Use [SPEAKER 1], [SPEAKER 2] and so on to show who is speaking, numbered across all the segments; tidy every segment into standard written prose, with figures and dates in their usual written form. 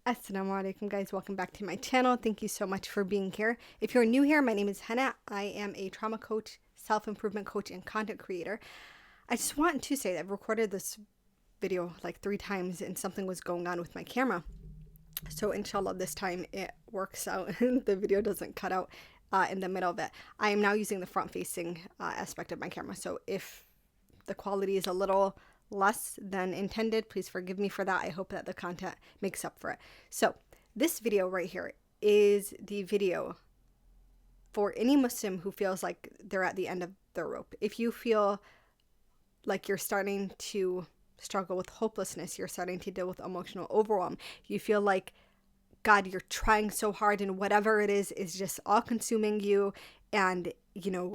[SPEAKER 1] Assalamu alaikum, guys. Welcome back to my channel. Thank you so much for being here. If you're new here, my name is Hannah. I am a trauma coach, self-improvement coach, and content creator. I just want to say that I've recorded this video like 3 times and something was going on with my camera. So inshallah this time it works out and the video doesn't cut out in the middle of it. I am now using the front-facing aspect of my camera. So if the quality is a little less than intended, please forgive me for that. I hope that the content makes up for it. So this video right here is the video for any Muslim who feels like they're at the end of their rope. If you feel like you're starting to struggle with hopelessness, you're starting to deal with emotional overwhelm, you feel like, God, you're trying so hard and whatever it is just all consuming you, and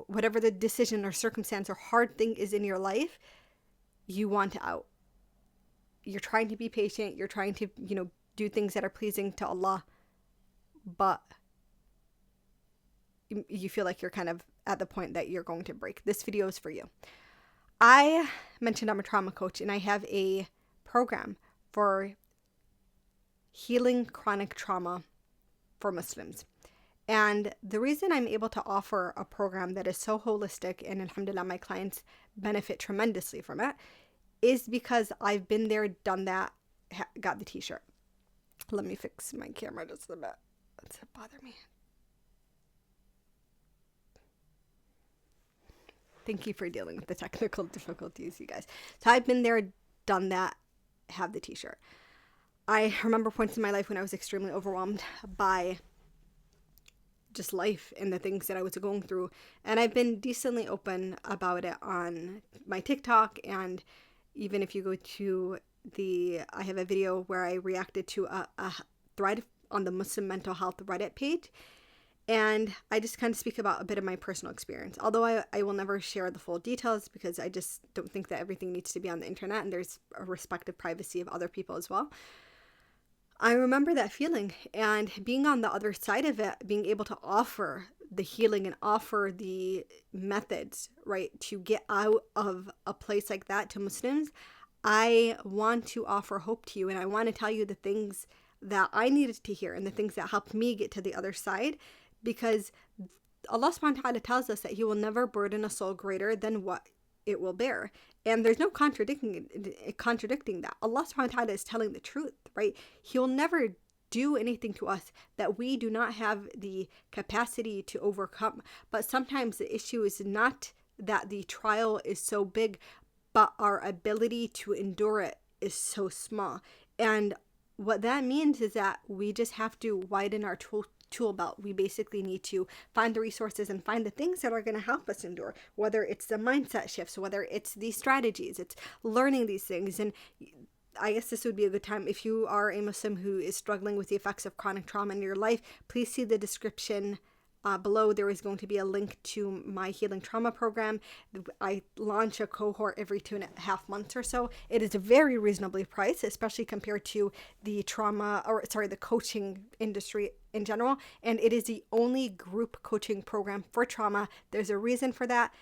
[SPEAKER 1] whatever the decision or circumstance or hard thing is in your life, you want out. You're trying to be patient, you're trying to do things that are pleasing to Allah, but you feel like you're kind of at the point that you're going to break. This video is for you. I mentioned I'm a trauma coach and I have a program for healing chronic trauma for Muslims. And the reason I'm able to offer a program that is so holistic, and alhamdulillah, my clients benefit tremendously from it, is because I've been there, done that, got the t-shirt. Let me fix my camera just a bit. Does it bother me? Thank you for dealing with the technical difficulties, you guys. So I've been there, done that, have the t-shirt. I remember points in my life when I was extremely overwhelmed by just life and the things that I was going through. And I've been decently open about it on my TikTok. And even if you go to I have a video where I reacted to a thread on the Muslim mental health Reddit page. And I just kind of speak about a bit of my personal experience. Although I will never share the full details because I just don't think that everything needs to be on the internet, and there's a respective privacy of other people as well. I remember that feeling and being on the other side of it, being able to offer the healing and offer the methods, right, to get out of a place like that to Muslims. I want to offer hope to you, and I want to tell you the things that I needed to hear and the things that helped me get to the other side, because Allah subhanahu wa ta'ala tells us that He will never burden a soul greater than what it will bear. And there's no contradicting that. Allah subhanahu wa ta'ala is telling the truth, right? He'll never do anything to us that we do not have the capacity to overcome. But sometimes the issue is not that the trial is so big, but our ability to endure it is so small. And what that means is that we just have to widen our tool belt. We basically need to find the resources and find the things that are going to help us endure, whether it's the mindset shifts, whether it's these strategies, it's learning these things. And I guess this would be a good time, if you are a Muslim who is struggling with the effects of chronic trauma in your life, please see the description below. There is going to be a link to my healing trauma program. I launch a cohort every 2.5 months or so. It is very reasonably priced, especially compared to the the coaching industry in general. And it is the only group coaching program for trauma. There's a reason for that.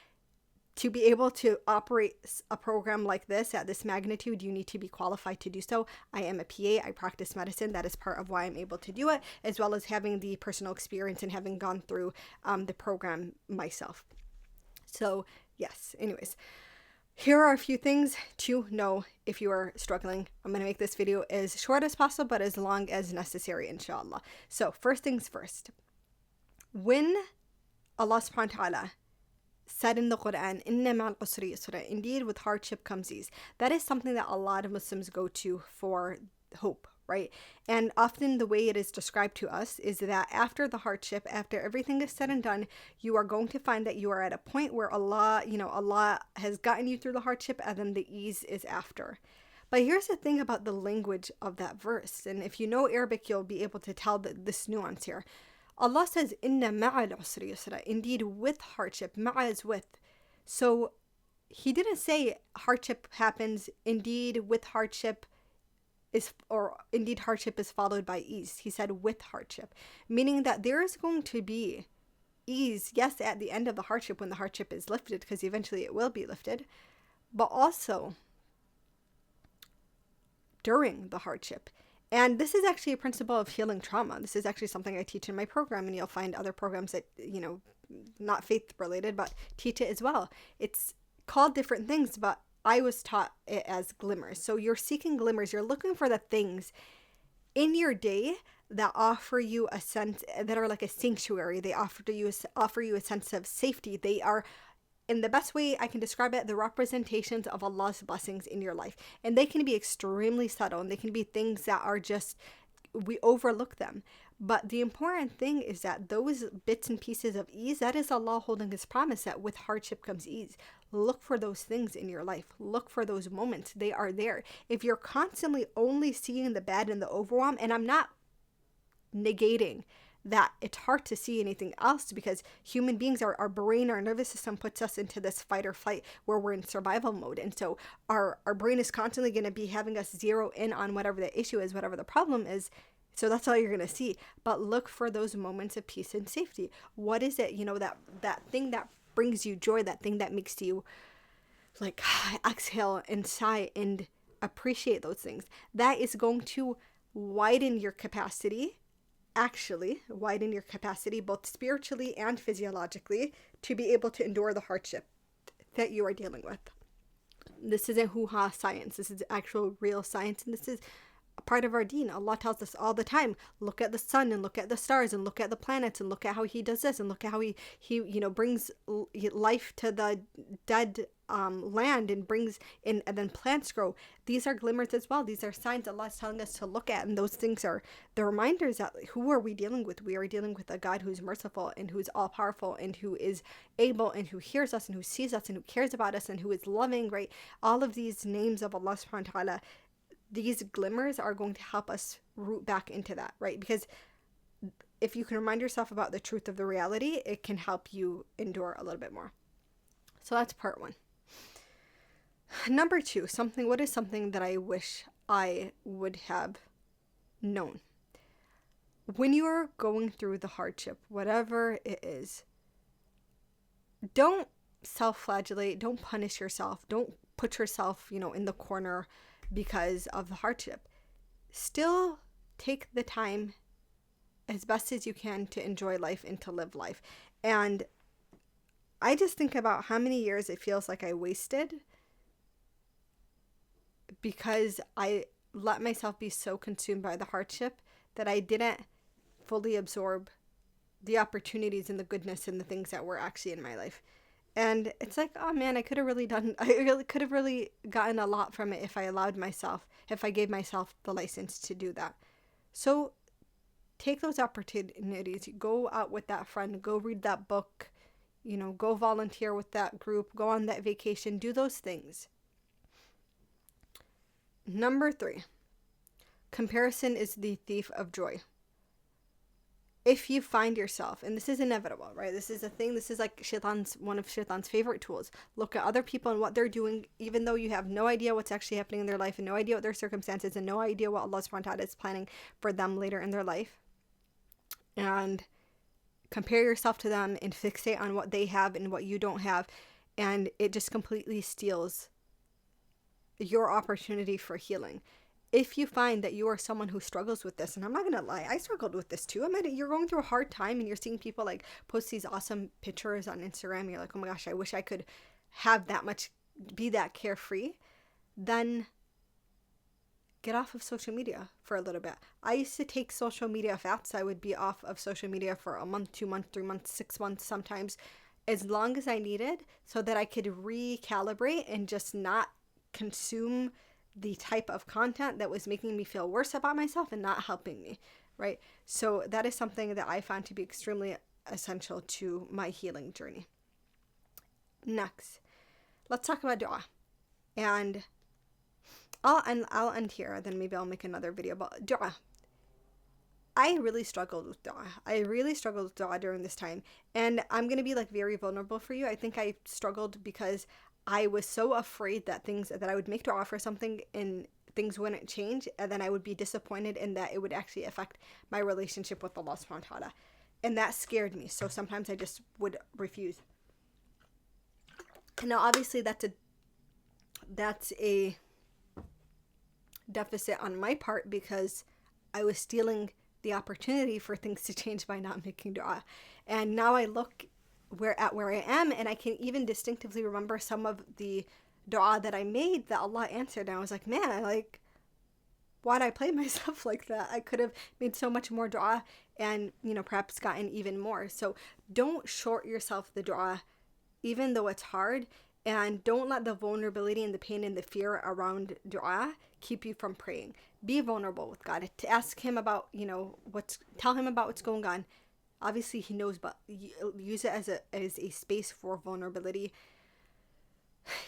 [SPEAKER 1] To be able to operate a program like this at this magnitude, you need to be qualified to do so. I am a PA, I practice medicine. That is part of why I'm able to do it, as well as having the personal experience and having gone through the program myself. So yes, anyways, here are a few things to know if you are struggling. I'm going to make this video as short as possible, but as long as necessary, inshallah. So first things first, when Allah subhanahu wa ta'ala said in the Quran, "Inna ma'al usri yusra," indeed with hardship comes ease. That is something that a lot of Muslims go to for hope, right? And often the way it is described to us is that after the hardship, after everything is said and done, you are going to find that you are at a point where Allah has gotten you through the hardship, and then the ease is after. But here's the thing about the language of that verse, and if you know Arabic, you'll be able to tell this nuance here. Allah says, "Inna ma'al usri yusra," indeed with hardship. Ma'a is with. So He didn't say hardship happens, indeed with hardship indeed hardship is followed by ease. He said with hardship, meaning that there is going to be ease, yes, at the end of the hardship, when the hardship is lifted, because eventually it will be lifted, but also during the hardship. And this is actually a principle of healing trauma. This is actually something I teach in my program, and you'll find other programs that, not faith related, but teach it as well. It's called different things, but I was taught it as glimmers. So you're seeking glimmers. You're looking for the things in your day that offer you a sense, that are like a sanctuary. They offer you a sense of safety. They are, in the best way I can describe it, the representations of Allah's blessings in your life. And they can be extremely subtle, and they can be things that are just, we overlook them. But the important thing is that those bits and pieces of ease, that is Allah holding His promise that with hardship comes ease. Look for those things in your life. Look for those moments. They are there. If you're constantly only seeing the bad and the overwhelm, and I'm not negating that it's hard to see anything else, because human beings, our brain, our nervous system puts us into this fight or flight where we're in survival mode. And so our brain is constantly going to be having us zero in on whatever the issue is, whatever the problem is. So that's all you're going to see. But look for those moments of peace and safety. What is it, that thing that brings you joy, that thing that makes you like exhale and sigh and appreciate those things? That is going to widen your capacity, actually widen your capacity both spiritually and physiologically, to be able to endure the hardship that you are dealing with. This isn't hoo-ha science. This is actual real science, and this is a part of our deen. Allah tells us all the time, look at the sun and look at the stars and look at the planets and look at how He does this and look at how he brings life to the dead land and brings in, and then plants grow. These are glimmers as well. These are signs Allah is telling us to look at, and those things are the reminders that who are we dealing with? We are dealing with a God who's merciful and who's all powerful and who is able and who hears us and who sees us and who cares about us and who is loving, right? All of these names of Allah subhanahu wa ta'ala, these glimmers are going to help us root back into that, right? Because if you can remind yourself about the truth of the reality, it can help you endure a little bit more. So that's part one. Number two, what is something that I wish I would have known? When you are going through the hardship, whatever it is, don't self-flagellate, don't punish yourself, don't put yourself, in the corner because of the hardship. Still take the time as best as you can to enjoy life and to live life. And I just think about how many years it feels like I wasted because I let myself be so consumed by the hardship that I didn't fully absorb the opportunities and the goodness and the things that were actually in my life. And it's like, oh man, I could have really gotten a lot from it if I gave myself the license to do that. So take those opportunities. Go out with that friend, go read that book, go volunteer with that group, go on that vacation, do those things. Number 3, comparison is the thief of joy. If you find yourself, and this is inevitable, right? This is a thing. This is like one of Shaitan's favorite tools. Look at other people and what they're doing, even though you have no idea what's actually happening in their life and no idea what their circumstances and no idea what Allah subhanahu wa ta'ala is planning for them later in their life. And compare yourself to them and fixate on what they have and what you don't have. And it just completely steals your opportunity for healing. If you find that you are someone who struggles with this, and I'm not going to lie, I struggled with this too. You're going through a hard time and you're seeing people like post these awesome pictures on Instagram. You're like, oh my gosh, I wish I could have that much, be that carefree. Then get off of social media for a little bit. I used to take social media fasts. I would be off of social media for a month, 2 months, 3 months, 6 months sometimes, as long as I needed, so that I could recalibrate and just not consume the type of content that was making me feel worse about myself and not helping me, right? So that is something that I found to be extremely essential to my healing journey. Next, let's talk about dua. And I'll end here, then maybe I'll make another video about dua. I really struggled with dua. During this time. And I'm going to be very vulnerable for you. I think I struggled because I was so afraid that I would make dua for something and things wouldn't change, and then I would be disappointed in that it would actually affect my relationship with Allah subhanahu wa ta'ala. And that scared me. So sometimes I just would refuse. Now obviously that's a deficit on my part, because I was stealing the opportunity for things to change by not making dua. And now I look where I am, and I can even distinctively remember some of the dua that I made that Allah answered. And I was like, man, like, why'd I play myself like that? I could have made so much more dua and, perhaps gotten even more. So don't short yourself the dua, even though it's hard. And don't let the vulnerability and the pain and the fear around dua keep you from praying. Be vulnerable with God. To ask him about, tell him about what's going on. Obviously he knows, but use it as a space for vulnerability.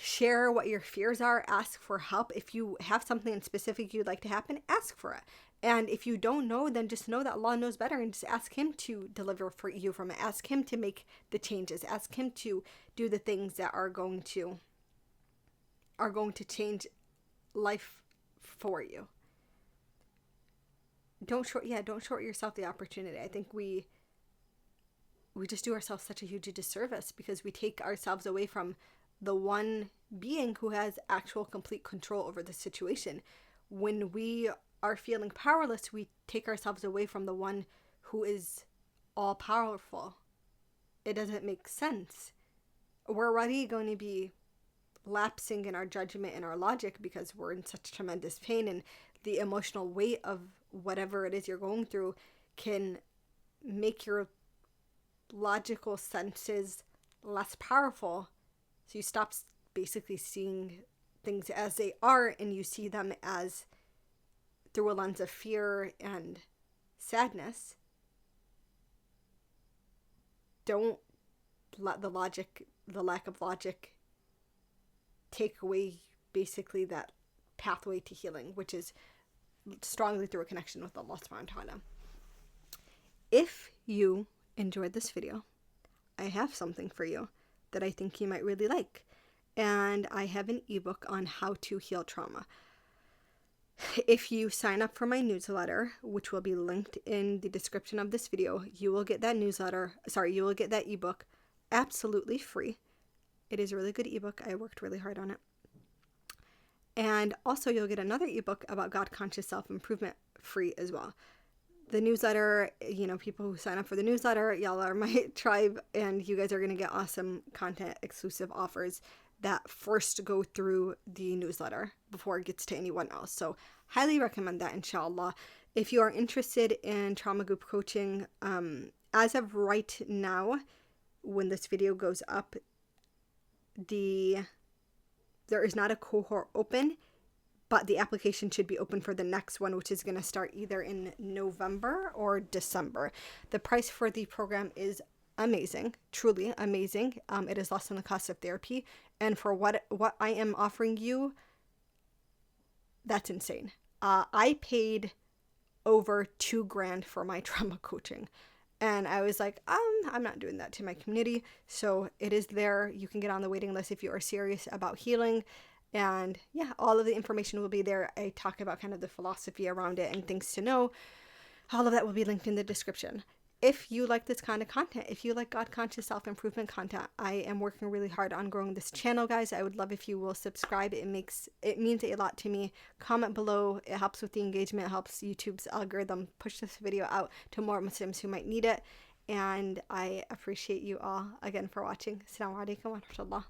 [SPEAKER 1] Share what your fears are. Ask for help. If you have something in specific you'd like to happen, ask for it. And if you don't know, then just know that Allah knows better, and just ask him to deliver for you from it. Ask him to make the changes. Ask him to do the things that are going to change life for you. Don't short yourself the opportunity. I think we just do ourselves such a huge disservice because we take ourselves away from the one being who has actual complete control over the situation. When we are feeling powerless, we take ourselves away from the one who is all powerful. It doesn't make sense. We're already going to be lapsing in our judgment and our logic because we're in such tremendous pain, and the emotional weight of whatever it is you're going through can make your logical senses less powerful. So you stop basically seeing things as they are, and you see them as through a lens of fear and sadness. Don't let the lack of logic take away basically that pathway to healing, which is strongly through a connection with Allah subhanahu wa ta'ala. If you enjoyed this video, I have something for you that I think you might really like. And I have an ebook on how to heal trauma. If you sign up for my newsletter, which will be linked in the description of this video, you will get that ebook absolutely free. It is a really good ebook. I worked really hard on it. And also you'll get another ebook about God-conscious self-improvement free as well. The newsletter, people who sign up for the newsletter, y'all are my tribe, and you guys are going to get awesome content, exclusive offers that first go through the newsletter before it gets to anyone else. So highly recommend that, inshallah. If you are interested in trauma group coaching, as of right now, when this video goes up, there is not a cohort open, but the application should be open for the next one, which is going to start either in November or December. The price for the program is amazing, truly amazing. It is less than the cost of therapy. And for what I am offering you, that's insane. I paid over $2,000 for my trauma coaching. And I was like, I'm not doing that to my community. So it is there. You can get on the waiting list if you are serious about healing. And yeah, all of the information will be there. I talk about kind of the philosophy around it and things to know. All of that will be linked in the description. If you like this kind of content, if you like God-conscious self-improvement content, I am working really hard on growing this channel, guys. I would love if you will subscribe. It means a lot to me. Comment below. It helps with the engagement. It helps YouTube's algorithm push this video out to more Muslims who might need it. And I appreciate you all again for watching. Assalamu alaikum wa rahmatullah.